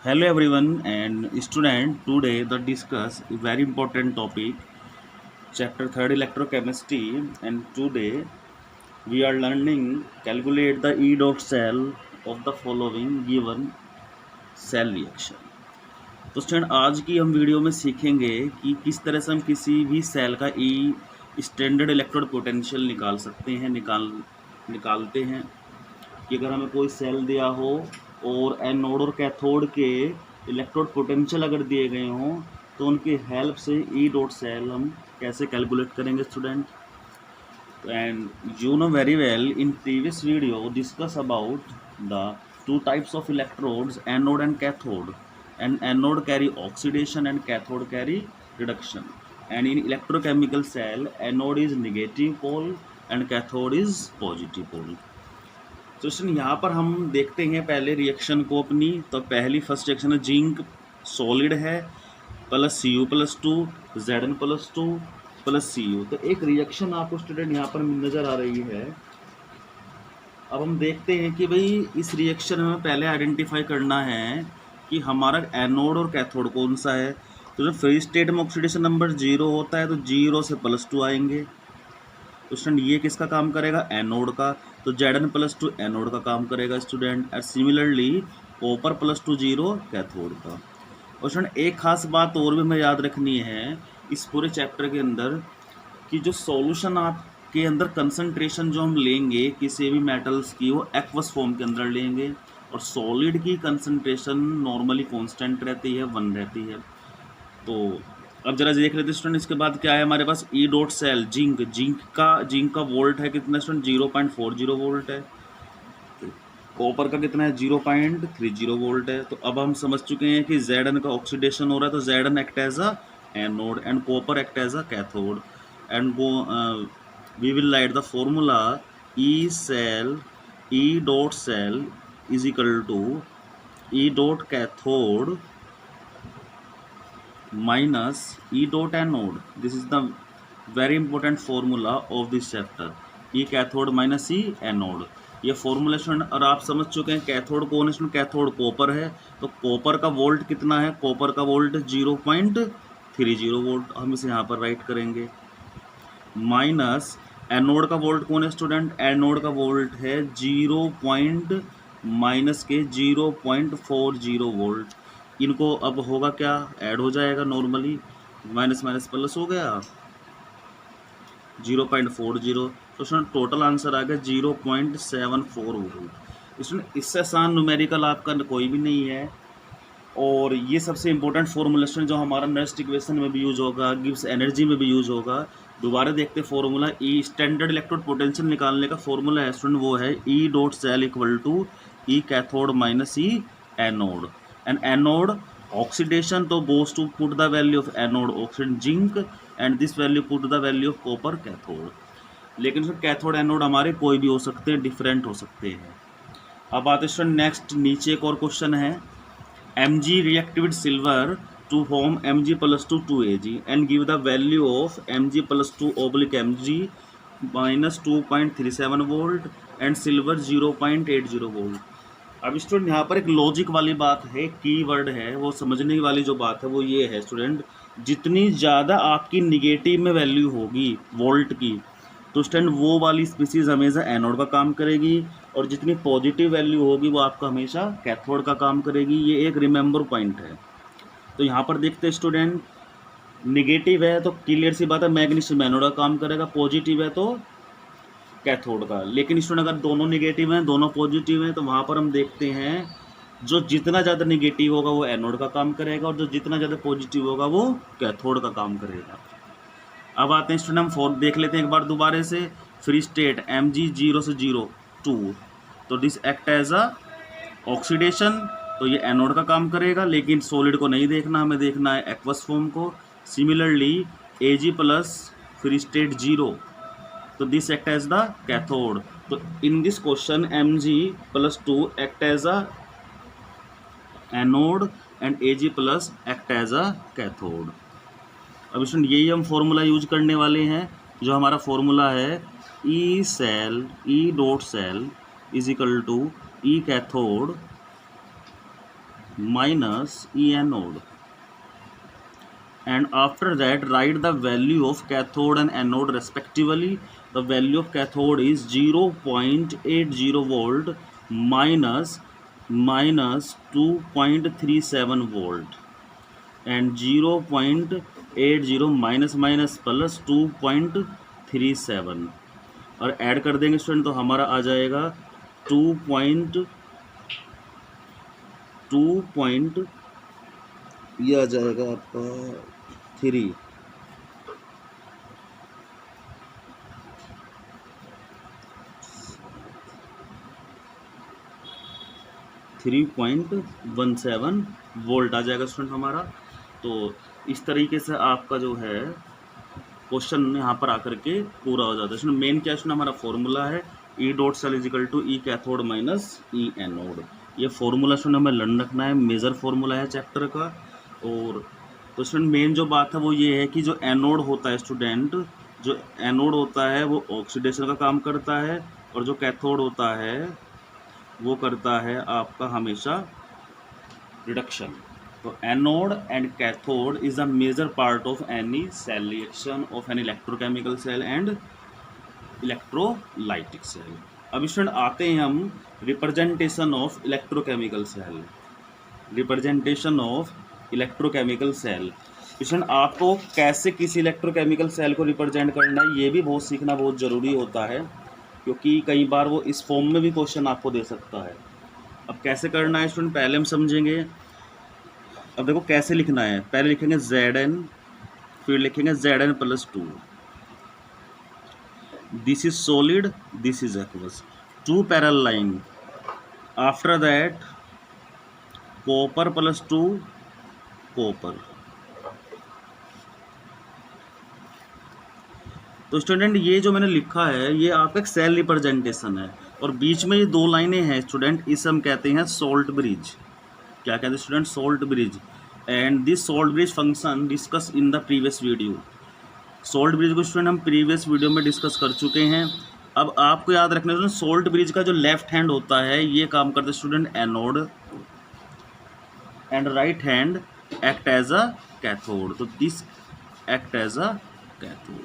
Hello everyone and student, today the discuss a very important topic, chapter 3 electrochemistry, and today we are learning calculate the E dot cell of the following given cell reaction. तो student आज की हम video में सीखेंगे कि किस तरह से हम किसी भी सेल का ई स्टैंडर्ड इलेक्ट्रोड पोटेंशियल निकाल सकते हैं निकालते हैं कि अगर हमें कोई सेल दिया हो और एनोड और कैथोड के इलेक्ट्रोड पोटेंशियल अगर दिए गए हों तो उनकी हेल्प से ई डॉट सेल हम कैसे कैलकुलेट करेंगे student. And you know very well in previous video discuss about the two types of electrodes, anode and cathode, and anode carry oxidation and cathode carry reduction, and in electrochemical cell anode is negative pole and cathode is positive pole. तो यहाँ पर हम देखते हैं पहले reaction को अपनी. तो पहली फर्स्ट रिएक्शन है जिंक सॉलिड है plus Cu+2 Zn+2 plus Cu. तो एक रिएक्शन आपको स्टूडेंट यहाँ पर नज़र आ रही है. अब हम देखते हैं कि भाई इस रिएक्शन में पहले आइडेंटिफाई करना है कि हमारा एनोड और कैथोड कौन सा है. तो जब फ्री स्टेट में ऑक्सीडेशन नंबर 0 होता है तो 0 से +2 आएंगे. तो स्टूडेंट ये किसका काम करेगा, एनोड का. तो Zn+2 एनोड का काम करेगा स्टूडेंट. और सिमिलरली कॉपर +2 0 कैथोड का. और स्टूडेंट एक खास बात और भी हमें याद रखनी है इस पूरे चैप्टर के अंदर कि जो सॉल्यूशन आपके अंदर कंसंट्रेशन जो हम लेंगे किसी भी मेटल्स की वो एक्वस फॉर्म के अंदर लेंगे और सॉलिड की कंसंट्रेशन नॉर्मली कांस्टेंट रहती है 1 रहती है. तो अब जरा देख लेते स्टूडेंट इसके बाद क्या है हमारे पास ई डॉट सेल जिंक का वोल्ट है कितना स्टूडेंट 0.40 वोल्ट है. कॉपर का कितना है 0.30 वोल्ट है. तो अब हम समझ चुके हैं कि Zn का ऑक्सीडेशन हो रहा है तो Zn act as a anode and copper act as a cathode. And we will write the formula E dot cell is equal to E dot cathode minus E dot anode. This is the very important formula of this chapter. E cathode minus E anode. ये formula student और आप समझ चुके हैं. Cathode कौन है student, cathode copper है. तो कॉपर का वोल्ट कितना है, कॉपर का वोल्ट 0.30 वोल्ट हम इसे यहाँ पर राइट करेंगे. माइनस एनोड का वोल्ट कौन है स्टूडेंट, एनोड का वोल्ट है 0.40 वोल्ट. इनको अब होगा क्या, ऐड हो जाएगा नॉर्मली, माइनस माइनस प्लस हो गया 0.40. तो इसमें टोटल आंसर आ गया 0.74 वोल्ट. इसमें इससे आसान न्यूमेरिकल आपका कोई भी नहीं है. और ये सबसे इंपॉर्टेंट फॉर्मूलेशन जो हमारा नेक्स्ट इक्वेशन में भी यूज होगा, गिव्स एनर्जी में भी यूज होगा. दोबारा देखते formula. E standard electrode potential निकालने का फॉर्मूला है स्टूडेंट वो है E dot cell equal to E cathode minus E anode. And anode oxidation तो goes to put the value of anode oxide zinc and this value put the value of copper cathode. लेकिन उसमें cathode anode हमारे कोई भी हो सकते हैं, different हो सकते हैं. अब आते हैं नेक्स्ट, नीचे एक और क्वेश्चन है. Mg react with silver to form Mg+2 2Ag and give the value of Mg+2 oblique Mg minus 2.37 volt and silver 0.80 volt. अब स्टूडेंट यहाँ पर एक लॉजिक वाली बात है, की वर्ड है, वो समझने वाली जो बात है वो ये है स्टूडेंट, जितनी ज़्यादा आपकी निगेटिव में वैल्यू होगी वोल्ट की तो स्टूडेंट वो वाली स्पीसीज़ हमेशा एनोड का काम करेगी और जितनी पॉजिटिव वैल्यू होगी वो आपका हमेशा कैथोड का काम करेगी. ये एक रिमेंबर पॉइंट है. तो यहाँ पर देखते हैं स्टूडेंट, निगेटिव है तो क्लियर सी बात है मैग्नीशियम एनोड का काम करेगा, पॉजिटिव है तो कैथोड का. लेकिन स्टूडेंट अगर दोनों निगेटिव हैं दोनों पॉजिटिव हैं तो वहाँ पर हम देखते हैं जो जितना ज़्यादा निगेटिव होगा वो एनोड का काम करेगा और जो जितना ज़्यादा पॉजिटिव होगा वो कैथोड का काम करेगा. अब आते हैं स्टूडेंट हम देख लेते हैं एक बार दोबारा से. फ्री स्टेट Mg 0 से 0 2 तो this act as a oxidation तो ये एनोड का काम करेगा. लेकिन सॉलिड को नहीं देखना, हमें देखना है एक्वस फॉर्म को. Similarly Ag plus free state 0 तो this act as the cathode. तो in this question Mg+2 act as a anode and Ag plus act as a cathode. अब इसमें यही हम फॉर्मूला यूज करने वाले हैं जो हमारा फॉर्मूला है E dot cell is equal to E cathode minus E anode. And after that write the value of cathode and anode respectively. The value of cathode is 0.80 volt minus 2.37 volt, and 0.80 minus plus 2.37, और add कर देंगे student तो हमारा आ जाएगा 2. ये आ जाएगा आपका 3. .17 volt आ जाएगा स्टूडेंट हमारा। तो इस तरीके से आपका जो है क्वेश्चन यहाँ पर आकर के पूरा हो जाता है स्टूडेंट। मेन क्या स्टूडेंट हमारा फॉर्मूला है E dot cell is equal to E cathode minus E anode. ये फॉर्मूला स्टूडेंट हमें लर्न रखना है, मेजर फॉर्मूला है चैप्टर का। और तो स्टूडेंट मेन जो बात है वो ये है कि जो एनोड होता है स्टूडेंट, जो एनोड होता है वो ऑक्सीडेशन का काम करता है, और जो कैथोड होता है वो करता है आपका हमेशा रिडक्शन। तो anode and cathode is a major part of any cell reaction of an electrochemical cell and electrolytic cell. अब स्टूडेंट आते हैं हम representation of electrochemical cell. Representation of electrochemical cell student आपको कैसे किसी इलेक्ट्रोकेमिकल सेल को represent करना है ये भी बहुत सीखना बहुत ज़रूरी होता है, क्योंकि कई बार वो इस फॉर्म में भी क्वेश्चन आपको दे सकता है। अब कैसे करना है स्टूडेंट पहले हम समझेंगे। अब देखो कैसे लिखना है, पहले लिखेंगे Zn, फिर लिखेंगे Zn plus 2, this is solid, this is aqueous, 2 parallel line. After that copper plus 2 copper. तो स्टूडेंट ये जो मैंने लिखा है ये आपका एक सेल रिप्रेजेंटेशन है, और बीच में ये 2 लाइनें हैं स्टूडेंट, इसे हम कहते हैं सोल्ट ब्रिज। क्या कहते हैं student? Salt bridge. And this salt bridge function discuss in the previous video. Salt bridge को स्टूडेंट हम प्रीवियस वीडियो में डिस्कस कर चुके हैं। अब आपको याद रखना है सोल्ट ब्रिज का जो लेफ्ट हैंड होता है ये काम करते हैं student anode, and right hand act as a cathode. तो this act as a cathode.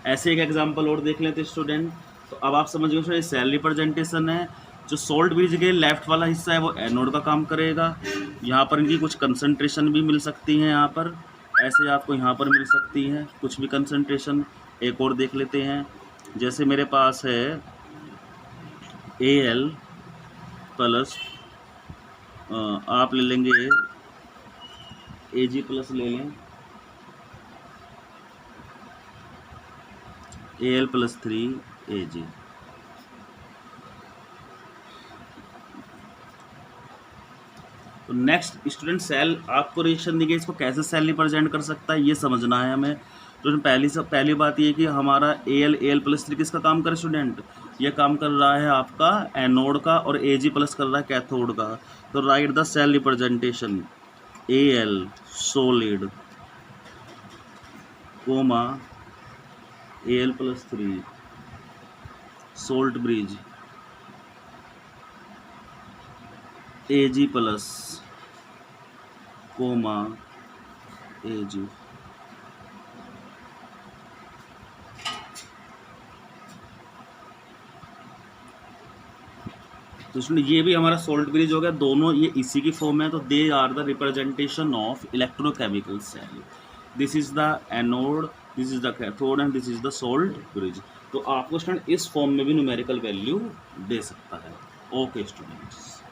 ऐसे एक एग्जांपल और देख लेते स्टूडेंट। तो अब आप समझ गए सेल रिप्रेजेंटेशन है। जो सोल्ट ब्रिज के लेफ्ट वाला हिस्सा है वो एनोड का काम करेगा। यहाँ पर इनकी कुछ कंसंट्रेशन भी मिल सकती है, यहाँ पर ऐसे आपको यहाँ पर मिल सकती है कुछ भी कंसंट्रेशन। एक और देख लेते हैं, जैसे मेरे पास है Al प्लस, आप ले लेंगे Ag प्लस ले लें, Al प्लस 3 Ag। तो नेक्स्ट स्टूडेंट सेल आपको रिएक्शन दी गई, इसको कैसे सेल रिप्रेजेंट कर सकता है ये समझना है हमें। तो पहली बात ये कि हमारा Al प्लस 3 किसका काम करे स्टूडेंट? ये काम कर रहा है आपका एनोड का, और Ag प्लस कर रहा है कैथोड का। तो write the cell representation Al solid comma Al plus 3 salt bridge Ag plus comma Ag। तो इसमें ये भी हमारा सोल्ट ब्रिज हो गया, दोनों ये इसी की फॉर्म है। तो they are the representation of electrochemical cell. This is the anode, this is the cathode and this is the salt bridge. तो आपको स्टूडेंट इस फॉर्म में भी न्यूमेरिकल वैल्यू दे सकता है। Okay students.